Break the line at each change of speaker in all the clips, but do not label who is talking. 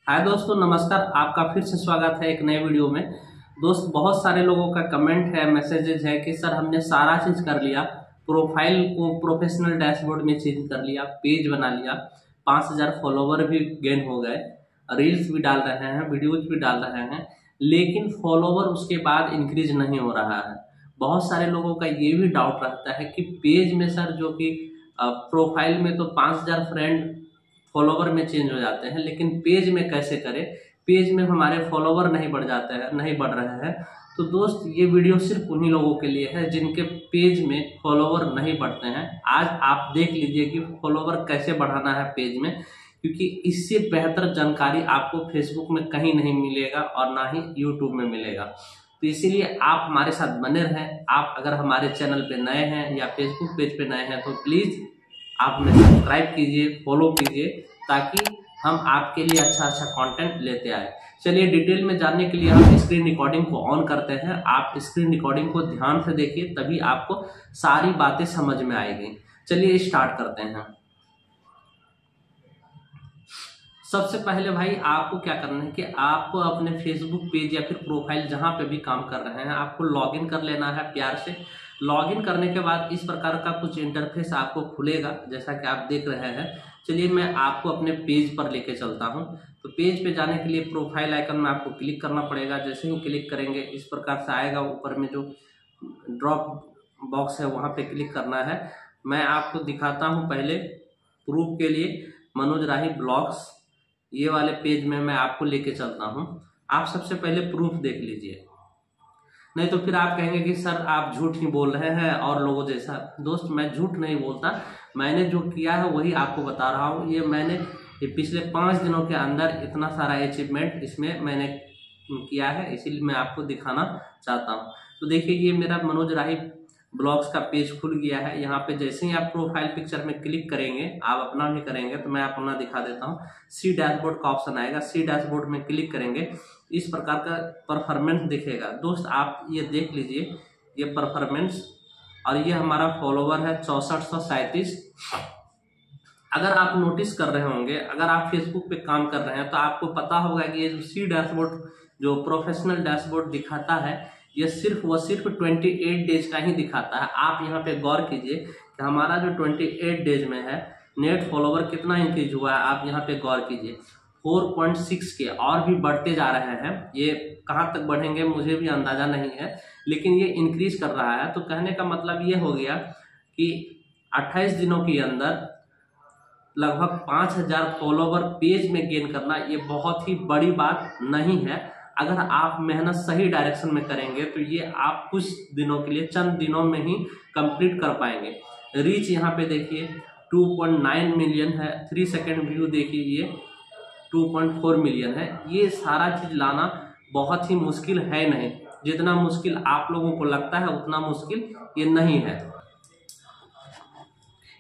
हाय दोस्तों, नमस्कार। आपका फिर से स्वागत है एक नए वीडियो में। दोस्त, बहुत सारे लोगों का कमेंट है, मैसेजेज है कि सर हमने सारा चीज़ कर लिया, प्रोफाइल को प्रोफेशनल डैशबोर्ड में चेंज कर लिया, पेज बना लिया, 5000 फॉलोवर भी गेन हो गए, रील्स भी डाल रहे हैं, वीडियोज भी डाल रहे हैं, लेकिन फॉलोवर उसके बाद इंक्रीज नहीं हो रहा है। बहुत सारे लोगों का ये भी डाउट रहता है कि पेज में सर जो कि प्रोफाइल में तो 5000 फ्रेंड फॉलोवर में चेंज हो जाते हैं, लेकिन पेज में कैसे करें, पेज में हमारे फॉलोवर नहीं बढ़ जाते हैं, नहीं बढ़ रहे हैं। तो दोस्त, ये वीडियो सिर्फ उन्हीं लोगों के लिए है जिनके पेज में फॉलोवर नहीं बढ़ते हैं। आज आप देख लीजिए कि फॉलोवर कैसे बढ़ाना है पेज में, क्योंकि इससे बेहतर जानकारी आपको फेसबुक में कहीं नहीं मिलेगा और ना ही यूट्यूब में मिलेगा। तो इसीलिए आप हमारे साथ बने रहें। आप अगर हमारे चैनल पे नए हैं या फेसबुक पेज पे नए हैं तो प्लीज़ आप हमें सब्सक्राइब कीजिए, फॉलो कीजिए, ताकि हम आपके लिए अच्छा कंटेंट लेते आए। चलिए, डिटेल में जानने के लिए हम स्क्रीन रिकॉर्डिंग को ऑन करते हैं। आप स्क्रीन रिकॉर्डिंग को ध्यान से देखिए, तभी आपको सारी बातें समझ में आएगी। चलिए स्टार्ट करते हैं। सबसे पहले भाई आपको क्या करना है कि आपको अपने फेसबुक पेज या फिर प्रोफाइल जहां पे भी काम कर रहे हैं, आपको लॉगिन कर लेना है प्यार से। लॉगिन करने के बाद इस प्रकार का कुछ इंटरफेस आपको खुलेगा, जैसा कि आप देख रहे हैं। चलिए मैं आपको अपने पेज पर लेके चलता हूं। तो पेज पे जाने के लिए प्रोफाइल आइकन में आपको क्लिक करना पड़ेगा। जैसे ही क्लिक करेंगे इस प्रकार से आएगा, ऊपर में जो ड्रॉप बॉक्स है वहां पे क्लिक करना है। मैं आपको दिखाता हूँ पहले प्रूफ के लिए। मनोज राही ब्लॉग्स, ये वाले पेज में मैं आपको लेके चलता हूं। आप सबसे पहले प्रूफ देख लीजिए, नहीं तो फिर आप कहेंगे कि सर आप झूठ ही बोल रहे हैं और लोगों जैसा। दोस्त, मैं झूठ नहीं बोलता, मैंने जो किया है वही आपको बता रहा हूँ। ये पिछले 5 दिनों के अंदर इतना सारा अचीवमेंट इसमें मैंने किया है, इसीलिए मैं आपको दिखाना चाहता हूँ। तो देखिए, ये मेरा मनोज राही ब्लॉग्स का पेज खुल गया है। यहाँ पे जैसे ही आप प्रोफाइल पिक्चर में क्लिक करेंगे, आप अपना भी करेंगे, तो मैं अपना दिखा देता हूँ। सी डैशबोर्ड का ऑप्शन आएगा, सी डैशबोर्ड में क्लिक करेंगे, इस प्रकार का परफॉर्मेंस दिखेगा। दोस्त, आप ये देख लीजिए, ये परफॉर्मेंस, और ये हमारा फॉलोवर है 6437। अगर आप नोटिस कर रहे होंगे, अगर आप फेसबुक पे काम कर रहे हैं तो आपको पता होगा कि ये जो सी डैशबोर्ड, जो प्रोफेशनल डैशबोर्ड दिखाता है, ये सिर्फ 28 डेज का ही दिखाता है। आप यहाँ पे गौर कीजिए कि हमारा जो 28 डेज में है, नेट फॉलोवर कितना इंक्रीज हुआ है, आप यहाँ पे गौर कीजिए। 4.6 के और भी बढ़ते जा रहे हैं। ये कहाँ तक बढ़ेंगे मुझे भी अंदाजा नहीं है, लेकिन ये इंक्रीज कर रहा है। तो कहने का मतलब ये हो गया कि 28 दिनों के अंदर लगभग 5000 फॉलोवर पेज में गेन करना, ये बहुत ही बड़ी बात नहीं है। अगर आप मेहनत सही डायरेक्शन में करेंगे तो ये आप कुछ दिनों के लिए, चंद दिनों में ही कंप्लीट कर पाएंगे। रीच यहाँ पे देखिए 2.9 मिलियन है। 3 सेकेंड व्यू देखिए, ये 2.4 मिलियन है। ये सारा चीज लाना बहुत ही मुश्किल है नहीं। जितना मुश्किल आप लोगों को लगता है उतना मुश्किल ये नहीं है।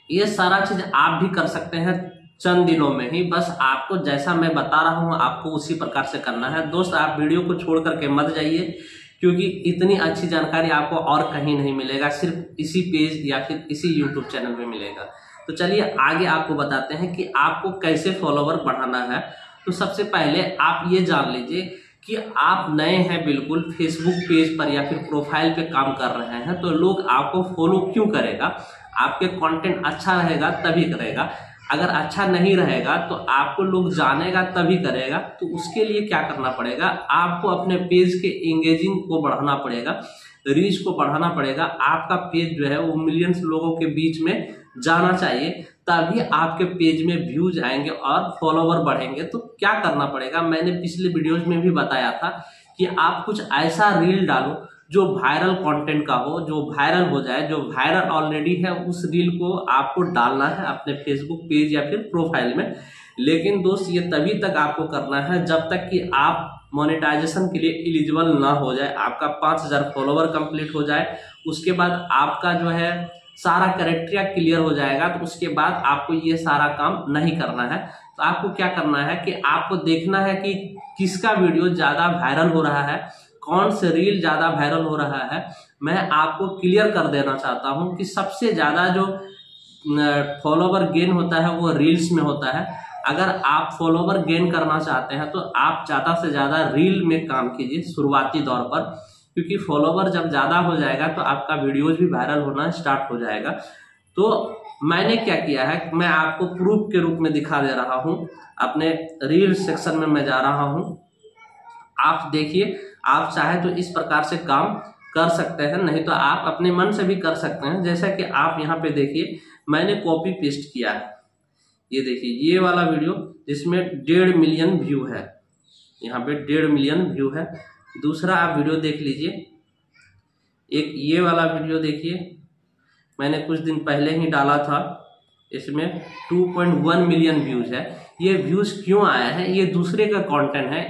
ये सारा चीज आप भी कर सकते हैं चंद दिनों में ही। बस आपको जैसा मैं बता रहा हूं आपको उसी प्रकार से करना है। दोस्त, आप वीडियो को छोड़ करके मत जाइए, क्योंकि इतनी अच्छी जानकारी आपको और कहीं नहीं मिलेगा, सिर्फ इसी पेज या फिर इसी यूट्यूब चैनल में मिलेगा। तो चलिए आगे आपको बताते हैं कि आपको कैसे फॉलोवर बढ़ाना है। तो सबसे पहले आप ये जान लीजिए कि आप नए हैं बिल्कुल फेसबुक पेज पर या फिर प्रोफाइल पे काम कर रहे हैं, तो लोग आपको फॉलो क्यों करेगा? आपके कंटेंट अच्छा रहेगा तभी करेगा। अगर अच्छा नहीं रहेगा तो आपको लोग जानेगा तभी करेगा। तो उसके लिए क्या करना पड़ेगा? आपको अपने पेज के एंगेजिंग को बढ़ाना पड़ेगा, रीच को बढ़ाना पड़ेगा। आपका पेज जो है वो मिलियंस लोगों के बीच में जाना चाहिए, तभी आपके पेज में व्यूज आएंगे और फॉलोवर बढ़ेंगे। तो क्या करना पड़ेगा? मैंने पिछले वीडियोज में भी बताया था कि आप कुछ ऐसा रील डालो जो वायरल कंटेंट का हो, जो वायरल हो जाए, जो वायरल ऑलरेडी है, उस रील को आपको डालना है अपने फेसबुक पेज या फिर प्रोफाइल में। लेकिन दोस्त, ये तभी तक आपको करना है जब तक कि आप मोनेटाइजेशन के लिए एलिजिबल ना हो जाए, आपका 5000 फॉलोवर कंप्लीट हो जाए, उसके बाद आपका जो है सारा क्राइटेरिया क्लियर हो जाएगा। तो उसके बाद आपको ये सारा काम नहीं करना है। तो आपको क्या करना है कि आपको देखना है कि किसका वीडियो ज्यादा वायरल हो रहा है, कौन से रील ज्यादा वायरल हो रहा है। मैं आपको क्लियर कर देना चाहता हूं कि सबसे ज्यादा जो फॉलोवर गेन होता है वो रील्स में होता है। अगर आप फॉलोवर गेन करना चाहते हैं तो आप ज़्यादा से ज़्यादा रील में काम कीजिए शुरुआती दौर पर, क्योंकि फॉलोवर जब ज़्यादा हो जाएगा तो आपका वीडियोज भी वायरल होना स्टार्ट हो जाएगा। तो मैंने क्या किया है, मैं आपको प्रूफ के रूप में दिखा दे रहा हूँ। अपने रील सेक्शन में मैं जा रहा हूँ, आप देखिए। आप चाहे तो इस प्रकार से काम कर सकते हैं, नहीं तो आप अपने मन से भी कर सकते हैं। जैसा कि आप यहाँ पे देखिए, मैंने कॉपी पेस्ट किया है। ये देखिए, ये वाला वीडियो जिसमें 1.5 मिलियन व्यू है, यहाँ पे 1.5 मिलियन व्यू है। दूसरा आप वीडियो देख लीजिए, एक ये वाला वीडियो देखिए, मैंने कुछ दिन पहले ही डाला था, इसमें 2.1 मिलियन व्यूज है। ये व्यूज क्यों आया है, ये दूसरे का कंटेंट है।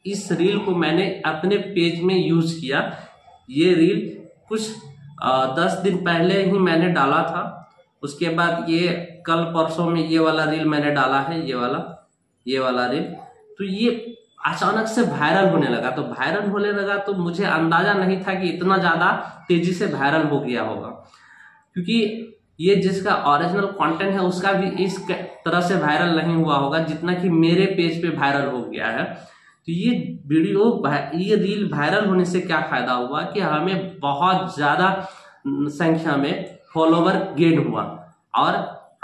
इस रील को मैंने अपने पेज में यूज किया। ये रील कुछ 10 दिन पहले ही मैंने डाला था। उसके बाद ये कल परसों में ये वाला रील मैंने डाला है, ये वाला रील। तो ये अचानक से वायरल होने लगा। तो वायरल होने लगा तो मुझे अंदाजा नहीं था कि इतना ज्यादा तेजी से वायरल हो गया होगा, क्योंकि ये जिसका ओरिजिनल कंटेंट है उसका भी इस तरह से वायरल नहीं हुआ होगा जितना कि मेरे पेज पे वायरल हो गया है। तो ये रील वायरल होने से क्या फायदा हुआ कि हमें बहुत ज्यादा संख्या में फॉलोवर गेन हुआ, और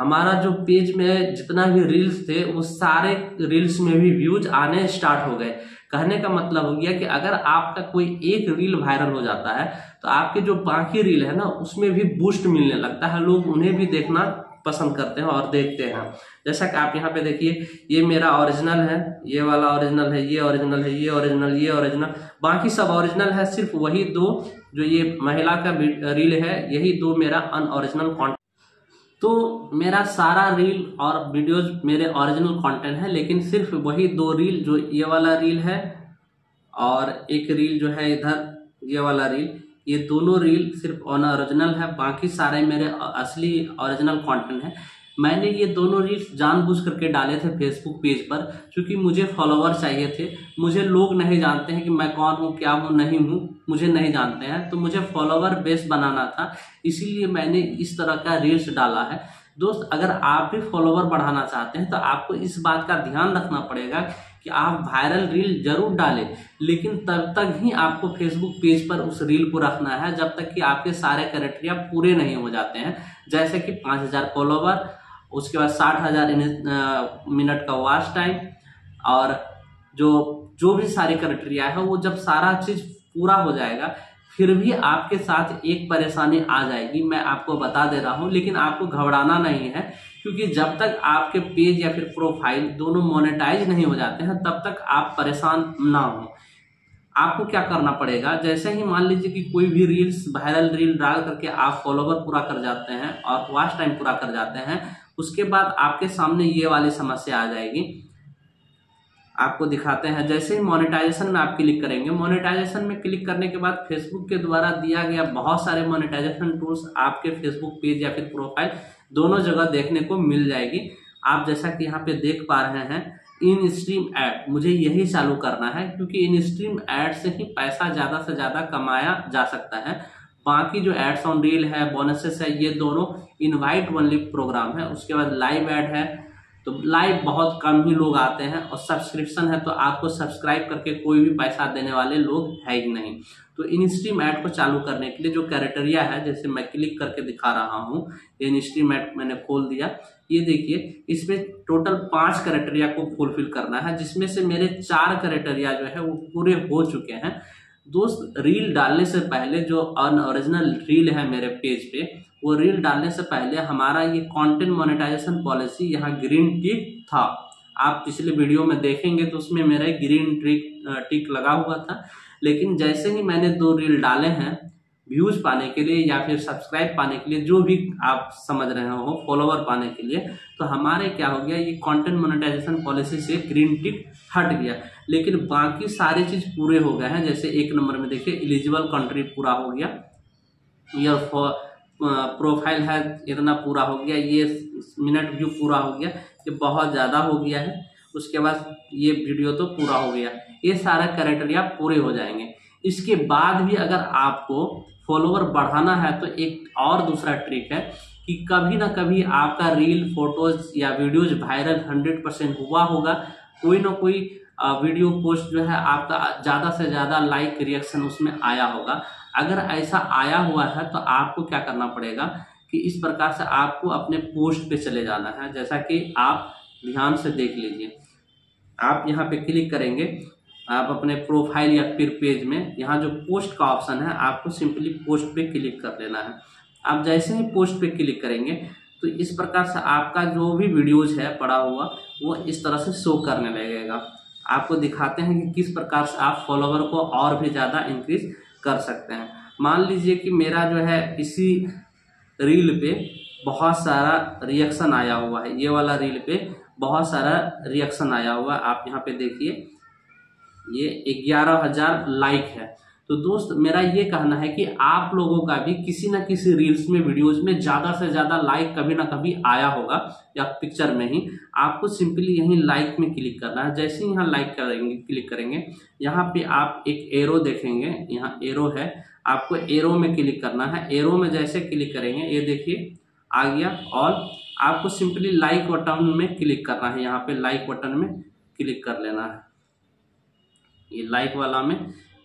हमारा जो पेज में जितना भी रील्स थे वो सारे रील्स में भी व्यूज आने स्टार्ट हो गए। कहने का मतलब हो गया कि अगर आपका कोई एक रील वायरल हो जाता है तो आपके जो बाकी रील है ना उसमें भी बूस्ट मिलने लगता है, लोग उन्हें भी देखना पसंद करते हैं और देखते हैं। जैसा कि आप यहाँ पे देखिए, ये मेरा ओरिजिनल है, ये वाला ओरिजिनल है, ये ओरिजिनल है, ये ओरिजिनल, ये ओरिजिनल, बाकी सब ओरिजिनल है। सिर्फ वही 2 जो ये महिला का रील है, यही 2 मेरा अनओरिजिनल कंटेंट। तो मेरा सारा रील और वीडियोज मेरे ओरिजिनल कंटेंट है, लेकिन सिर्फ वही 2 रील, जो ये वाला रील है और एक रील जो है इधर ये वाला रील, ये दोनों रील सिर्फ अनओरिजिनल है, बाकी सारे मेरे असली ओरिजिनल कंटेंट है। मैंने ये दोनों रील्स जानबूझ करके डाले थे फेसबुक पेज पर, क्योंकि मुझे फॉलोवर चाहिए थे। मुझे लोग नहीं जानते हैं कि मैं कौन हूँ, क्या हूँ, नहीं हूँ, मुझे नहीं जानते हैं, तो मुझे फॉलोवर बेस बनाना था, इसीलिए मैंने इस तरह का रील्स डाला है। दोस्त, अगर आप भी फॉलोवर बढ़ाना चाहते हैं तो आपको इस बात का ध्यान रखना पड़ेगा कि आप वायरल रील जरूर डालें, लेकिन तब तक ही आपको फेसबुक पेज पर उस रील को रखना है जब तक कि आपके सारे क्राइटेरिया पूरे नहीं हो जाते हैं। जैसे कि 5000 फॉलोवर, उसके बाद 60,000 मिनट का वॉच टाइम, और जो भी सारे क्राइटेरिया है वो जब सारा चीज पूरा हो जाएगा फिर भी आपके साथ एक परेशानी आ जाएगी, मैं आपको बता दे रहा हूं। लेकिन आपको घबराना नहीं है, क्योंकि जब तक आपके पेज या फिर प्रोफाइल दोनों मोनेटाइज नहीं हो जाते हैं तब तक आप परेशान ना हो। आपको क्या करना पड़ेगा, जैसे ही मान लीजिए कि कोई भी रील्स वायरल रील डाल करके आप फॉलोवर पूरा कर जाते हैं और वॉच टाइम पूरा कर जाते हैं, उसके बाद आपके सामने ये वाली समस्या आ जाएगी। आपको दिखाते हैं, जैसे ही मोनेटाइजेशन में आप क्लिक करेंगे, मोनेटाइजेशन में क्लिक करने के बाद फेसबुक के द्वारा दिया गया बहुत सारे मोनेटाइजेशन टूल्स आपके फेसबुक पेज या फिर प्रोफाइल दोनों जगह देखने को मिल जाएगी। आप जैसा कि यहाँ पे देख पा रहे हैं, इन स्ट्रीम ऐड, मुझे यही चालू करना है क्योंकि इन स्ट्रीम ऐड से ही पैसा ज्यादा से ज्यादा कमाया जा सकता है। बाकी जो एड्स ऑन रील है, बोनसेस है, ये दोनों इनवाइट ओनली प्रोग्राम है। उसके बाद लाइव ऐड है, तो लाइव बहुत कम ही लोग आते हैं, और सब्सक्रिप्शन है तो आपको सब्सक्राइब करके कोई भी पैसा देने वाले लोग है ही नहीं। तो इन स्ट्रीम ऐड को चालू करने के लिए जो क्राइटेरिया है, जैसे मैं क्लिक करके दिखा रहा हूँ, इन स्ट्रीम ऐड मैंने खोल दिया। ये देखिए, इसमें टोटल 5 क्राइटेरिया को फुलफिल करना है, जिसमें से मेरे 4 क्राइटेरिया जो है वो पूरे हो चुके हैं। दोस्त, रील डालने से पहले जो अनओरिजिनल रील है मेरे पेज पे, वो रील डालने से पहले हमारा ये कंटेंट मोनेटाइजेशन पॉलिसी यहाँ ग्रीन टिक था। आप पिछले वीडियो में देखेंगे तो उसमें मेरा ग्रीन टिक लगा हुआ था। लेकिन जैसे ही मैंने 2 रील डाले हैं व्यूज पाने के लिए या फिर सब्सक्राइब पाने के लिए, जो भी आप समझ रहे हो, फॉलोवर पाने के लिए, तो हमारे क्या हो गया, ये कंटेंट मोनेटाइजेशन पॉलिसी से ग्रीन टिक हट गया। लेकिन बाकी सारी चीज पूरे हो गए हैं। जैसे 1 नंबर में देखिए, एलिजिबल कंट्री पूरा हो गया, ये प्रोफाइल है इतना पूरा हो गया, ये मिनट व्यू पूरा हो गया, ये बहुत ज्यादा हो गया है। उसके बाद ये वीडियो तो पूरा हो गया, ये सारा क्राइटेरिया पूरे हो जाएंगे। इसके बाद भी अगर आपको फॉलोवर बढ़ाना है तो एक और दूसरा ट्रिक है कि कभी ना कभी आपका रील, फोटोज या वीडियोज वायरल 100% हुआ होगा। कोई ना कोई वीडियो पोस्ट जो है आपका ज़्यादा से ज़्यादा लाइक, रिएक्शन उसमें आया होगा। अगर ऐसा आया हुआ है तो आपको क्या करना पड़ेगा कि इस प्रकार से आपको अपने पोस्ट पे चले जाना है। जैसा कि आप ध्यान से देख लीजिए, आप यहाँ पे क्लिक करेंगे, आप अपने प्रोफाइल या फिर पेज में यहाँ जो पोस्ट का ऑप्शन है आपको सिंपली पोस्ट पे क्लिक कर लेना है। आप जैसे ही पोस्ट पे क्लिक करेंगे तो इस प्रकार से आपका जो भी वीडियोज है पड़ा हुआ वो इस तरह से शो करने लगेगा। आपको दिखाते हैं कि किस प्रकार से आप फॉलोवर को और भी ज़्यादा इंक्रीज कर सकते हैं। मान लीजिए कि मेरा जो है इसी रील पे बहुत सारा रिएक्शन आया हुआ है, ये वाला रील पे बहुत सारा रिएक्शन आया हुआ है। आप यहाँ पे देखिए ये 11,000 लाइक है। तो दोस्त मेरा ये कहना है कि आप लोगों का भी किसी न किसी रील्स में, वीडियोज में ज़्यादा से ज़्यादा लाइक कभी ना कभी आया होगा या पिक्चर में ही। आपको सिंपली यहीं लाइक में क्लिक करना है। जैसे ही यहाँ लाइक करेंगे, क्लिक करेंगे, यहाँ पे आप एक एरो देखेंगे, यहाँ एरो है, आपको एरो में क्लिक करना है। एरो में जैसे क्लिक करेंगे ये देखिए आ गया। और आपको सिंपली लाइक बटन में क्लिक करना है, यहाँ पे लाइक बटन में क्लिक कर लेना है। ये लाइक वाला में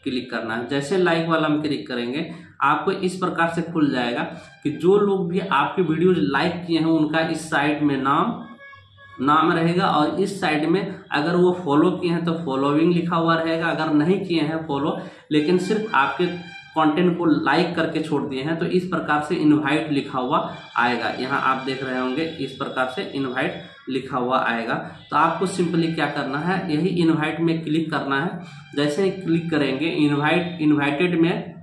क्लिक करना है। जैसे लाइक वाला में क्लिक करेंगे आपको इस प्रकार से खुल जाएगा कि जो लोग भी आपके वीडियोज लाइक किए हैं उनका इस साइड में नाम रहेगा, और इस साइड में अगर वो फॉलो किए हैं तो फॉलोइंग लिखा हुआ रहेगा। अगर नहीं किए हैं फॉलो, लेकिन सिर्फ आपके कंटेंट को लाइक करके छोड़ दिए हैं तो इस प्रकार से इनवाइट लिखा हुआ आएगा। यहाँ आप देख रहे होंगे इस प्रकार से इनवाइट लिखा हुआ आएगा। तो आपको सिंपली क्या करना है, यही इनवाइट में क्लिक करना है। जैसे ही क्लिक करेंगे इनवाइटेड में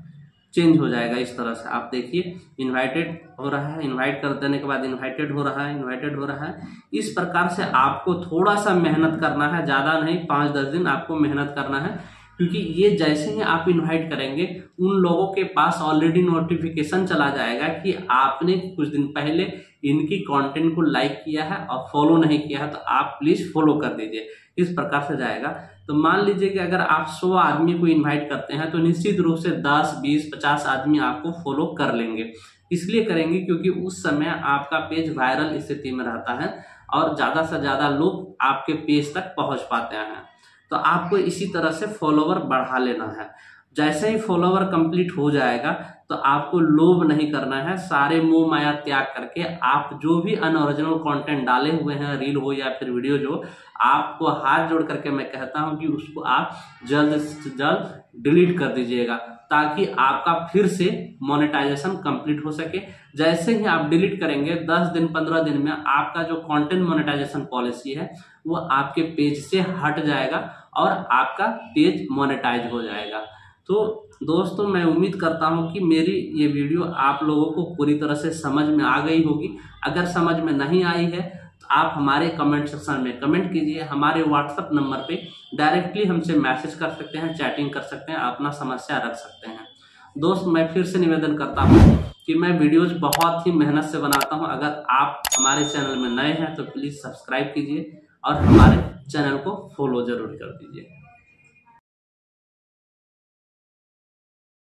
चेंज हो जाएगा इस तरह से। आप देखिए इनवाइटेड हो रहा है, इनवाइट कर देने के बाद इनवाइटेड हो रहा है, इनवाइटेड हो रहा है। इस प्रकार से आपको थोड़ा सा मेहनत करना है, ज़्यादा नहीं, 5-10 दिन आपको मेहनत करना है। क्योंकि ये जैसे ही आप इनवाइट करेंगे उन लोगों के पास ऑलरेडी नोटिफिकेशन चला जाएगा कि आपने कुछ दिन पहले इनकी कंटेंट को लाइक किया है और फॉलो नहीं किया है, तो आप प्लीज फॉलो कर दीजिए। इस प्रकार से जाएगा। तो मान लीजिए कि अगर आप 100 आदमी को इनवाइट करते हैं तो निश्चित रूप से 10, 20, 50 आदमी आपको फॉलो कर लेंगे। इसलिए करेंगे क्योंकि उस समय आपका पेज वायरल स्थिति में रहता है और ज़्यादा से ज़्यादा लोग आपके पेज तक पहुँच पाते हैं। तो आपको इसी तरह से फॉलोवर बढ़ा लेना है। जैसे ही फॉलोवर कंप्लीट हो जाएगा तो आपको लोभ नहीं करना है, सारे मोह माया त्याग करके आप जो भी अनओरिजिनल कंटेंट डाले हुए हैं, रील हो या फिर वीडियो, जो आपको हाथ जोड़ करके मैं कहता हूं कि उसको आप जल्द से जल्द डिलीट कर दीजिएगा, ताकि आपका फिर से मोनेटाइजेशन कंप्लीट हो सके। जैसे ही आप डिलीट करेंगे 10 दिन 15 दिन में आपका जो कंटेंट मोनेटाइजेशन पॉलिसी है वो आपके पेज से हट जाएगा और आपका पेज मोनेटाइज हो जाएगा। तो दोस्तों मैं उम्मीद करता हूं कि मेरी ये वीडियो आप लोगों को पूरी तरह से समझ में आ गई होगी। अगर समझ में नहीं आई है तो आप हमारे कमेंट सेक्शन में कमेंट कीजिए। हमारे व्हाट्सएप नंबर पे डायरेक्टली हमसे मैसेज कर सकते हैं, चैटिंग कर सकते हैं, अपना समस्या रख सकते हैं। दोस्त मैं फिर से निवेदन करता हूँ कि मैं वीडियोज बहुत ही मेहनत से बनाता हूँ। अगर आप हमारे चैनल में नए हैं तो प्लीज़ सब्सक्राइब कीजिए और हमारे चैनल को फॉलो जरूर कर दीजिए।